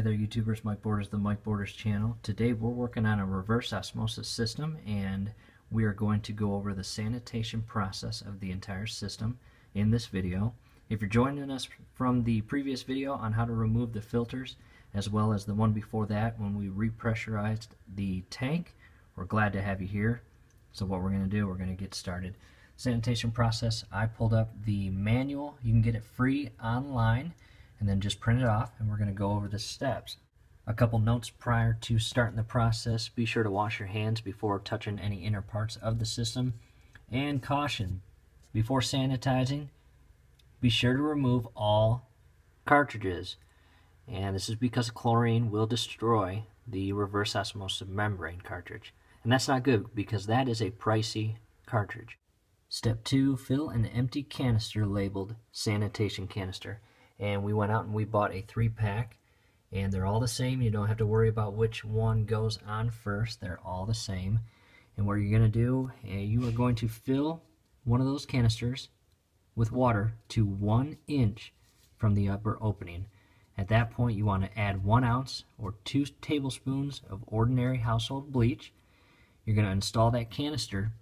there YouTubers, Mike Borders, the Mike Borders channel. Today we're working on a reverse osmosis system, and we are going to go over the sanitation process of the entire system in this video. If you're joining us from the previous video on how to remove the filters, as well as the one before that when we repressurized the tank, we're glad to have you here. So what we're going to do, we're going to get started. Sanitation process, I pulled up the manual. You can get it free online and then just print it off, and we're going to go over the steps. A couple notes prior to starting the process: be sure to wash your hands before touching any inner parts of the system. And caution, before sanitizing, be sure to remove all cartridges. And this is because chlorine will destroy the reverse osmosis membrane cartridge. And that's not good because that is a pricey cartridge. Step 2, fill an empty canister labeled sanitation canister. And we went out and we bought a 3-pack, and they're all the same. You don't have to worry about which one goes on first. They're all the same. And what you're going to do, you are going to fill one of those canisters with water to 1 inch from the upper opening. At that point, you want to add 1 ounce or 2 tablespoons of ordinary household bleach. You're going to install that canister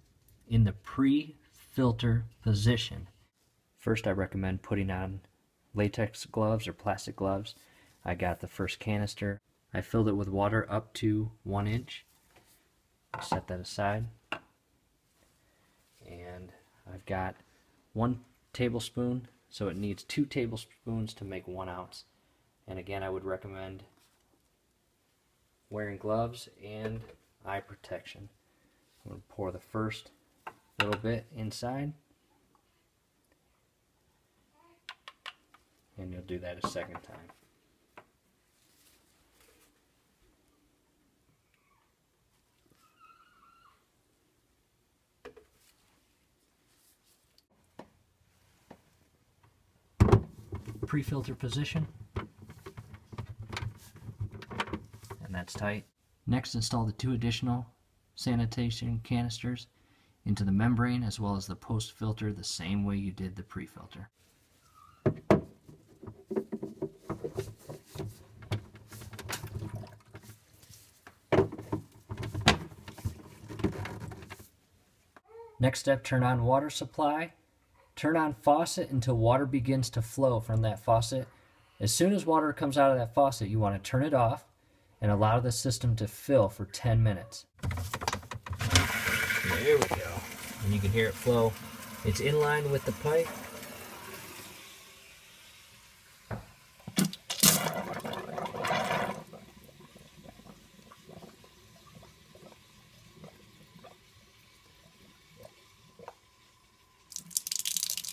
in the pre-filter position. First, I recommend putting on latex gloves or plastic gloves. I got the first canister. I filled it with water up to 1 inch. Set that aside. And I've got 1 tablespoon, so it needs 2 tablespoons to make 1 ounce. And again, I would recommend wearing gloves and eye protection. I'm going to pour the first little bit inside, and you'll do that a second time. Pre-filter position, and that's tight. Next, install the 2 additional sanitation canisters into the membrane as well as the post filter the same way you did the pre-filter. Next step, turn on water supply. Turn on faucet until water begins to flow from that faucet. As soon as water comes out of that faucet, you want to turn it off and allow the system to fill for 10 minutes. There we go. And you can hear it flow. It's in line with the pipe.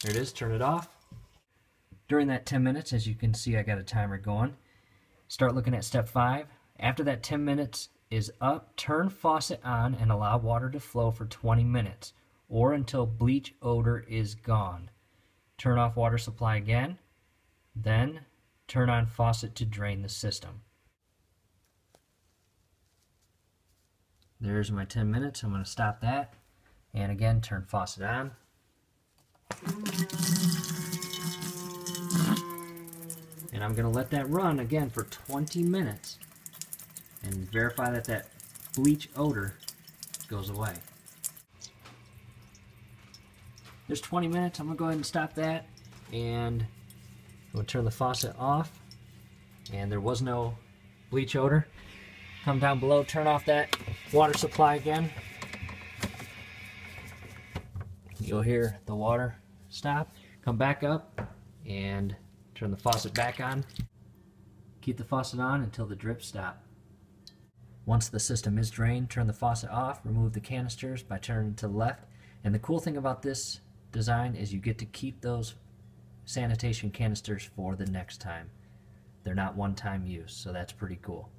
There it is, turn it off. During that 10 minutes, as you can see, I got a timer going. Start looking at step 5. After that 10 minutes is up, turn faucet on and allow water to flow for 20 minutes or until bleach odor is gone. Turn off water supply again, then turn on faucet to drain the system. There's my 10 minutes. I'm going to stop that, and again turn faucet on. And I'm going to let that run again for 20 minutes and verify that that bleach odor goes away. There's 20 minutes. I'm going to go ahead and stop that, and I'm going to turn the faucet off, and there was no bleach odor. Come down below, turn off that water supply again. You'll hear the water stop. Come back up and turn the faucet back on. Keep the faucet on until the drips stop. Once the system is drained, turn the faucet off, remove the canisters by turning to the left. And the cool thing about this design is you get to keep those sanitation canisters for the next time. They're not one-time use, so that's pretty cool.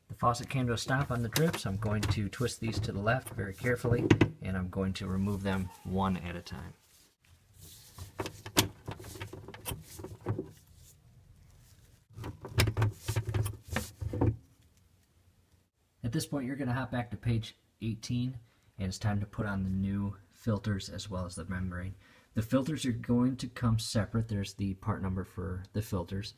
The faucet came to a stop on the drips. I'm going to twist these to the left very carefully, and I'm going to remove them one at a time. At this point, you're going to hop back to page 18, and it's time to put on the new filters as well as the membrane. The filters are going to come separate. There's the part number for the filters.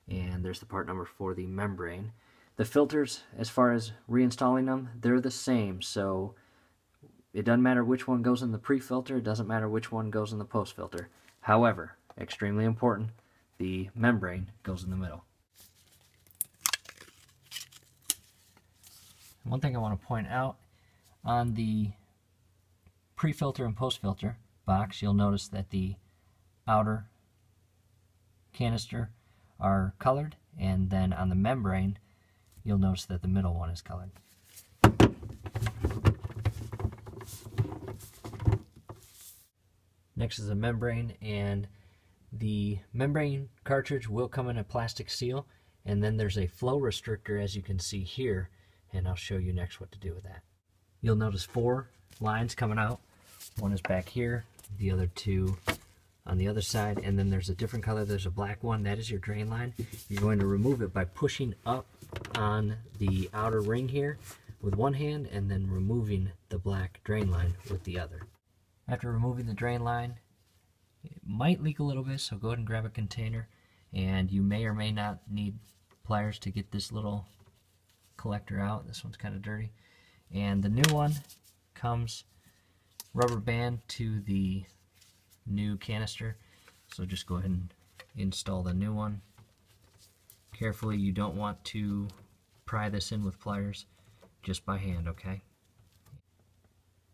and there's the part number for the membrane. The filters, as far as reinstalling them, they're the same, so it doesn't matter which one goes in the pre-filter, it doesn't matter which one goes in the post-filter. However, extremely important, the membrane goes in the middle. One thing I want to point out, on the pre-filter and post-filter box, you'll notice that the outer canister are colored, and then on the membrane you'll notice that the middle one is colored. Next is the membrane, and the membrane cartridge will come in a plastic seal, and then there's a flow restrictor, as you can see here, and I'll show you next what to do with that. You'll notice 4 lines coming out. One is back here, the other 2 on the other side, and then there's a different color. There's a black one. That is your drain line. You're going to remove it by pushing up on the outer ring here with one hand and then removing the black drain line with the other. After removing the drain line, it might leak a little bit, so go ahead and grab a container, and you may or may not need pliers to get this little collector out. This one's kind of dirty. And the new one comes rubber band to the new canister, so just go ahead and install the new one carefully. You don't want to pry this in with pliers, just by hand, okay?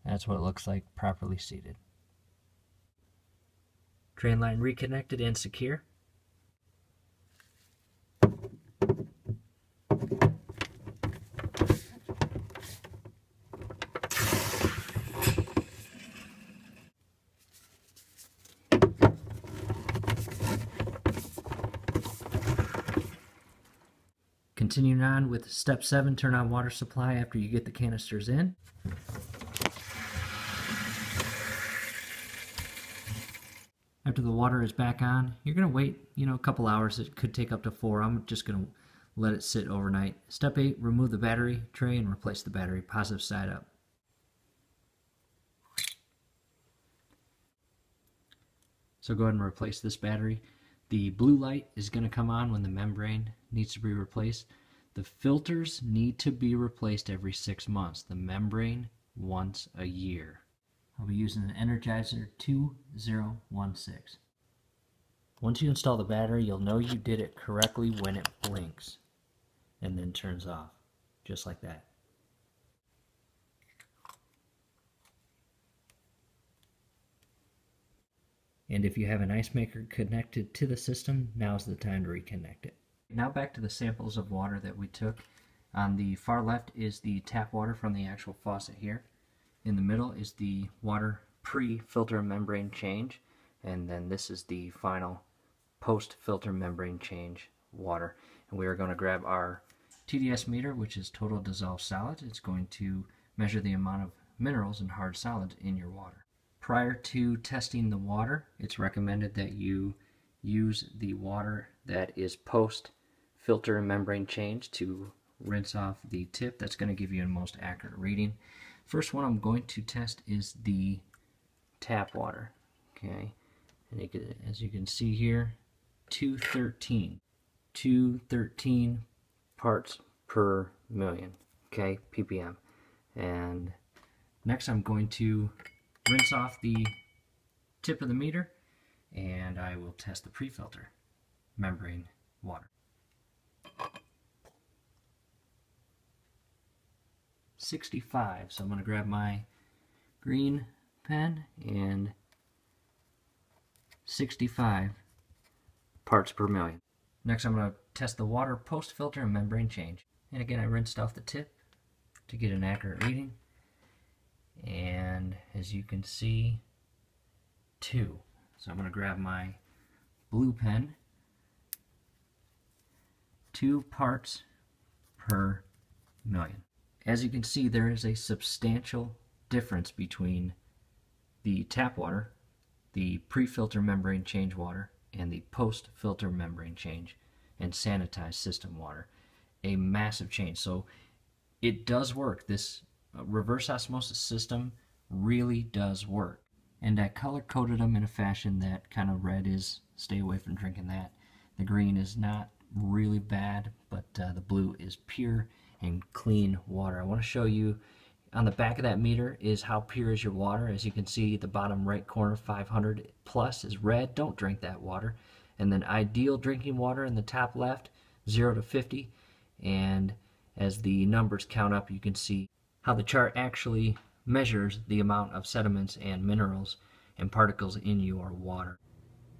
That's what it looks like properly seated. Drain line reconnected and secure. Continuing on with step 7, turn on water supply after you get the canisters in. After the water is back on, you're going to wait, a couple hours. It could take up to 4. I'm just going to let it sit overnight. Step 8, remove the battery tray and replace the battery, positive side up. So go ahead and replace this battery. The blue light is going to come on when the membrane needs to be replaced. The filters need to be replaced every 6 months. The membrane once a year. I'll be using an Energizer 2016. Once you install the battery, you'll know you did it correctly when it blinks and then turns off, just like that. And if you have an ice maker connected to the system, now's the time to reconnect it. Now back to the samples of water that we took. On the far left is the tap water from the actual faucet here. In the middle is the water pre-filter membrane change, and then this is the final post-filter membrane change water. And we are going to grab our TDS meter, which is total dissolved solids. It's going to measure the amount of minerals and hard solids in your water. Prior to testing the water, it's recommended that you use the water that is post-filter and membrane change to rinse off the tip. That's going to give you the most accurate reading. First one I'm going to test is the tap water. Okay, and as you can see here, 213 parts per million. Okay, ppm. And next I'm going to rinse off the tip of the meter, and I will test the pre-filter membrane water. 65. So I'm going to grab my green pen, and 65 parts per million. Next I'm going to test the water post-filter and membrane change. And again, I rinsed off the tip to get an accurate reading. And as you can see, 2. So I'm going to grab my blue pen. 2 parts per million. As you can see, there is a substantial difference between the tap water, the pre-filter membrane change water, and the post-filter membrane change and Sanitize system water. A massive change. So it does work. This reverse osmosis system really does work. And I color-coded them in a fashion that kind of red is stay away from drinking that. The green is not really bad, but the blue is pure and clean water. I want to show you on the back of that meter is how pure is your water. As you can see, the bottom right corner, 500 plus, is red. Don't drink that water. And then ideal drinking water in the top left, 0 to 50. And as the numbers count up, you can see how the chart actually measures the amount of sediments and minerals and particles in your water.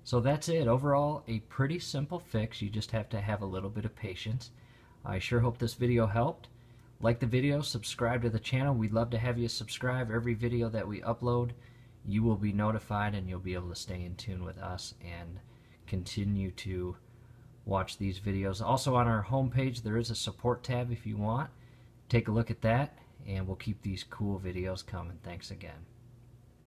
So that's it. Overall, a pretty simple fix. You just have to have a little bit of patience. I sure hope this video helped. Like the video, subscribe to the channel. We'd love to have you subscribe. Every video that we upload, you will be notified and you'll be able to stay in tune with us and continue to watch these videos. Also on our homepage, there is a support tab if you want. Take a look at that, and we'll keep these cool videos coming. Thanks again.